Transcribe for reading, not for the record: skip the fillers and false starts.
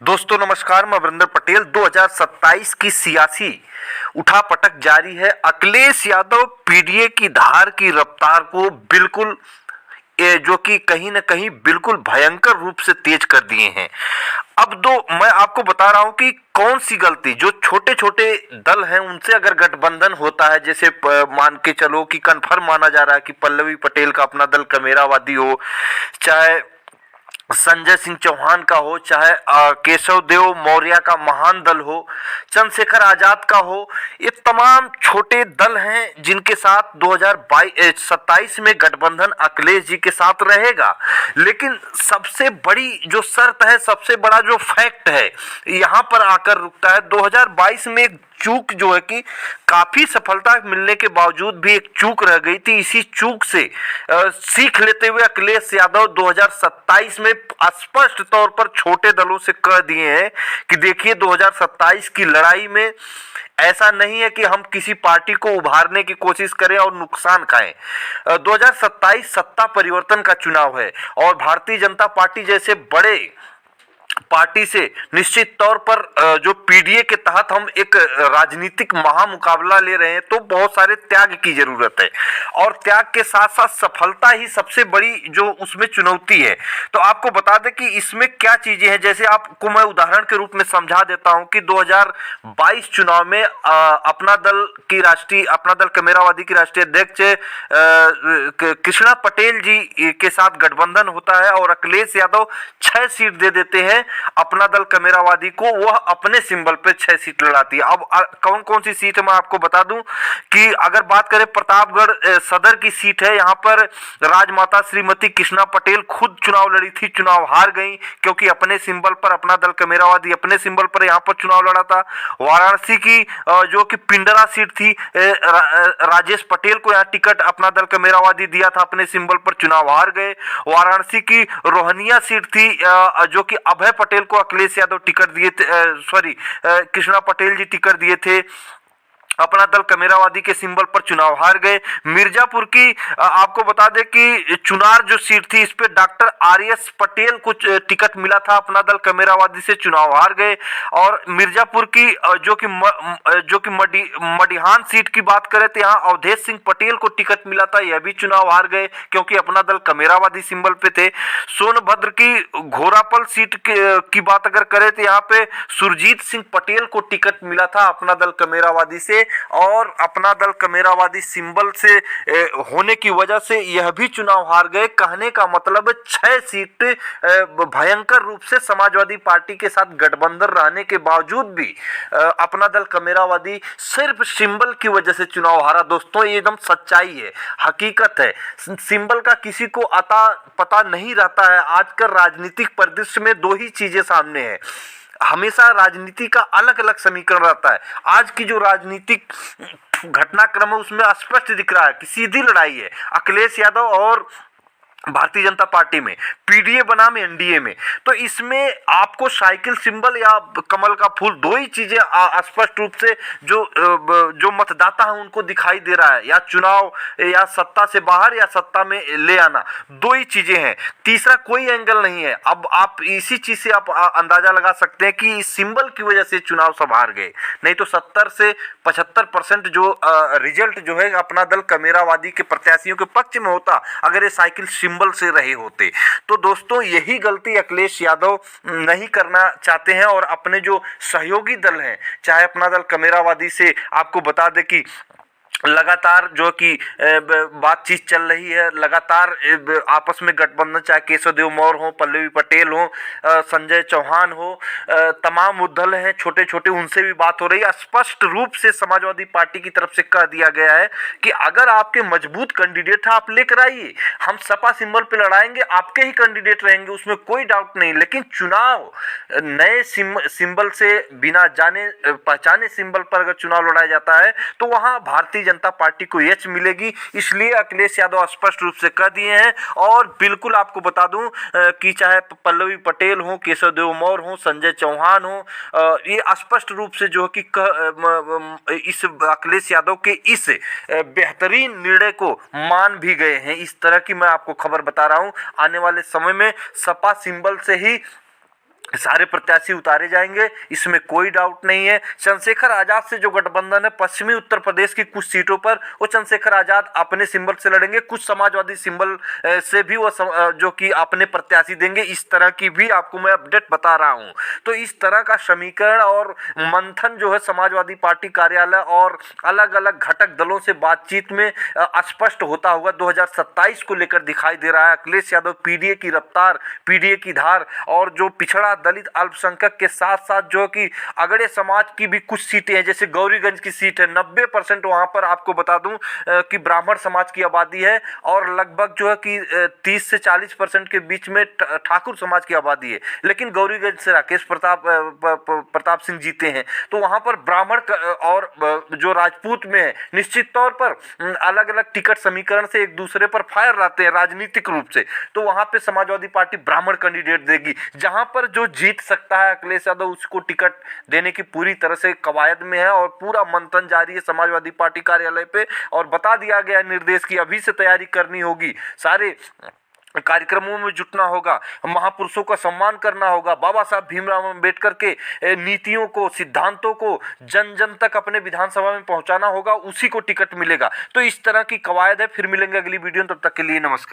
दोस्तों नमस्कार, मैं वरिंदर पटेल। 2027 की सियासी उठापटक जारी है। अखिलेश यादव पीडीए की धार की रफ्तार को बिल्कुल जो कि कहीं ना कहीं बिल्कुल भयंकर रूप से तेज कर दिए हैं। अब दो मैं आपको बता रहा हूं कि कौन सी गलती जो छोटे छोटे दल हैं उनसे अगर गठबंधन होता है, जैसे मान के चलो कि कन्फर्म माना जा रहा है कि पल्लवी पटेल का अपना दल कमेरावादी हो, चाहे संजय सिंह चौहान का हो, चाहे केशव देव मौर्य का महान दल हो, चंद्रशेखर आजाद का हो, ये तमाम छोटे दल हैं जिनके साथ 2027 में गठबंधन अखिलेश जी के साथ रहेगा। लेकिन सबसे बड़ी जो शर्त है, सबसे बड़ा जो फैक्ट है, यहां पर आकर रुकता है। 2022 में एक चूक जो है कि काफी सफलता मिलने के बावजूद भी एक चूक रह गई थी। इसी चूक से सीख लेते हुए अखिलेश यादव 2027 में स्पष्ट तौर पर छोटे दलों से कह दिए हैं कि देखिए 2027 की लड़ाई में ऐसा नहीं है कि हम किसी पार्टी को उभारने की कोशिश करें और नुकसान खाएं। 2027 सत्ता परिवर्तन का चुनाव है और भारतीय जनता पार्टी जैसे बड़े पार्टी से निश्चित तौर पर जो पीडीए के तहत हम एक राजनीतिक महामुकाबला ले रहे हैं, तो बहुत सारे त्याग की जरूरत है और त्याग के साथ साथ सफलता ही सबसे बड़ी जो उसमें चुनौती है। तो आपको बता दें कि इसमें क्या चीजें हैं। जैसे आपको मैं उदाहरण के रूप में समझा देता हूं कि 2022 चुनाव में अपना दल कमेरावादी की राष्ट्रीय अध्यक्ष कृष्णा पटेल जी के साथ गठबंधन होता है और अखिलेश यादव 6 सीट दे देते हैं अपना दल कमेरावादी को। वह अपने सिंबल पे 6 सीट लड़ाती है। अब कौन कौन सी सीट है मैं आपको बता दूं कि अगर बात करें प्रतापगढ़ सदर की सीट है, यहां पर राजमाता श्रीमती कृष्णा पटेल खुद चुनाव लड़ी थी, चुनाव हार गई क्योंकि अपने सिंबल पर अपना दल कमेरावादी अपने सिंबल पर यहां पर चुनाव लड़ा था। वाराणसी की जो कि पिंडरा सीट थी, राजेश पटेल को यहां टिकट अपना दल कमेरावादी दिया था, अपने सिंबल पर चुनाव हार गए। वाराणसी की रोहनिया सीट थी जो कि अभय पटेल को अखिलेश यादव टिकट दिए थे, कृष्णा पटेल जी टिकट दिए थे, अपना दल कमेरावादी के सिंबल पर चुनाव हार गए। मिर्जापुर की आपको बता दें कि चुनार जो सीट थी, इस पे डॉक्टर आरएस पटेल को टिकट मिला था, अपना दल कमेरावादी से चुनाव हार गए। और मिर्जापुर की जो कि मडिहान सीट की बात करें तो यहाँ अवधेश सिंह पटेल को टिकट मिला था, यह भी चुनाव हार गए क्योंकि अपना दल कमेरावादी सिंबल पे थे। सोनभद्र की घोरापल सीट की बात अगर करें तो यहाँ पे सुरजीत सिंह पटेल को टिकट मिला था अपना दल कमेरावादी से, और अपना दल कमेरावादी सिंबल से होने की वजह से यह भी चुनाव हार गए। कहने का मतलब 6 सीट भयंकर रूप से समाजवादी पार्टी के साथ गठबंधन रहने के बावजूद भी अपना दल कमेरावादी सिर्फ सिंबल की वजह से चुनाव हारा। दोस्तों ये एकदम सच्चाई है, हकीकत है। सिंबल का किसी को अता पता नहीं रहता है। आजकल राजनीतिक परिदृश्य में 2 ही चीजें सामने हैं। हमेशा राजनीति का अलग अलग समीकरण रहता है। आज की जो राजनीतिक घटनाक्रम है उसमें स्पष्ट दिख रहा है कि सीधी लड़ाई है अखिलेश यादव और भारतीय जनता पार्टी में, पीडीए बनाम एनडीए में। तो इसमें आपको साइकिल सिंबल या कमल का फूल, 2 ही चीजें स्पष्ट रूप से जो मतदाता है उनको दिखाई दे रहा है, या चुनाव या सत्ता से बाहर या सत्ता में ले आना, 2 ही चीजें हैं, तीसरा कोई एंगल नहीं है। अब आप इसी चीज से आप अंदाजा लगा सकते हैं कि इस सिंबल की वजह से चुनाव सब हार गए, नहीं तो 70 से 75% जो रिजल्ट जो है अपना दल कमेरावादी के प्रत्याशियों के पक्ष में होता अगर ये साइकिल सिंबल से रहे होते। तो दोस्तों यही गलती अखिलेश यादव नहीं करना चाहते हैं और अपने जो सहयोगी दल हैं, चाहे अपना दल कमेरावादी से आपको बता दें कि लगातार जो कि बातचीत चल रही है, लगातार आपस में गठबंधन, चाहे केशव देव मौर्य हो, पल्लवी पटेल हो, संजय चौहान हो, तमाम दल हैं छोटे छोटे, उनसे भी बात हो रही है। स्पष्ट रूप से समाजवादी पार्टी की तरफ से कह दिया गया है कि अगर आपके मजबूत कैंडिडेट है आप लेकर आइए, हम सपा सिंबल पे लड़ाएंगे, आपके ही कैंडिडेट रहेंगे, उसमें कोई डाउट नहीं। लेकिन चुनाव नए सिंबल से, बिना जाने पहचाने सिंबल पर अगर चुनाव लड़ाया जाता है तो वहां भारतीय जनता पार्टी को यच मिलेगी। इसलिए अखिलेश यादव स्पष्ट रूप से कह दिए हैं। और बिल्कुल आपको बता दूं कि चाहे पल्लवी पटेल हो, केशव देव मौर्य हो, संजय चौहान हो, ये स्पष्ट रूप से जो है कि इस अखिलेश यादव के इस बेहतरीन निर्णय को मान भी गए हैं। इस तरह की मैं आपको खबर बता रहा हूं। आने वाले समय में सपा सिंबल से ही सारे प्रत्याशी उतारे जाएंगे, इसमें कोई डाउट नहीं है। चंद्रशेखर आजाद से जो गठबंधन है पश्चिमी उत्तर प्रदेश की कुछ सीटों पर, वो चंद्रशेखर आजाद अपने सिंबल से लड़ेंगे, कुछ समाजवादी सिंबल से भी वो जो कि अपने प्रत्याशी देंगे। इस तरह की भी आपको मैं अपडेट बता रहा हूं। तो इस तरह का समीकरण और मंथन जो है समाजवादी पार्टी कार्यालय और अलग अलग घटक दलों से बातचीत में स्पष्ट होता हुआ 2027 को लेकर दिखाई दे रहा है। अखिलेश यादव पीडीए की रफ्तार, पीडीए की धार और जो पिछड़ा दलित अल्पसंख्यक के साथ साथ जो कि अगड़े समाज की भी कुछ सीटें हैं, जैसे गौरीगंज की सीट है, 90% वहां पर आपको बता दूं कि ब्राह्मण समाज की आबादी है और लगभग जो है कि 30 से 40% के बीच में ठाकुर समाज की आबादी है। लेकिन गौरीगंज से राकेश प्रताप सिंह जीते हैं, तो वहां पर ब्राह्मण और जो राजपूत में है, निश्चित तौर पर अलग अलग टिकट समीकरण से एक दूसरे पर फायर रहते हैं राजनीतिक रूप से। तो वहां पे समाजवादी पार्टी ब्राह्मण कैंडिडेट देगी। जहां पर जो जीत सकता है अखिलेश यादव, उसको टिकट देने की पूरी तरह से कवायद में है और पूरा मंथन जारी है समाजवादी पार्टी कार्यालय पे। और बता दिया गया निर्देश की अभी से तैयारी करनी होगी, सारे कार्यक्रमों में जुटना होगा, महापुरुषों का सम्मान करना होगा, बाबा साहब भीमराव अम्बेडकर के नीतियों को, सिद्धांतों को जन जन तक अपने विधानसभा में पहुंचाना होगा, उसी को टिकट मिलेगा। तो इस तरह की कवायद है। फिर मिलेंगे अगली वीडियो में, तब तक के लिए नमस्कार।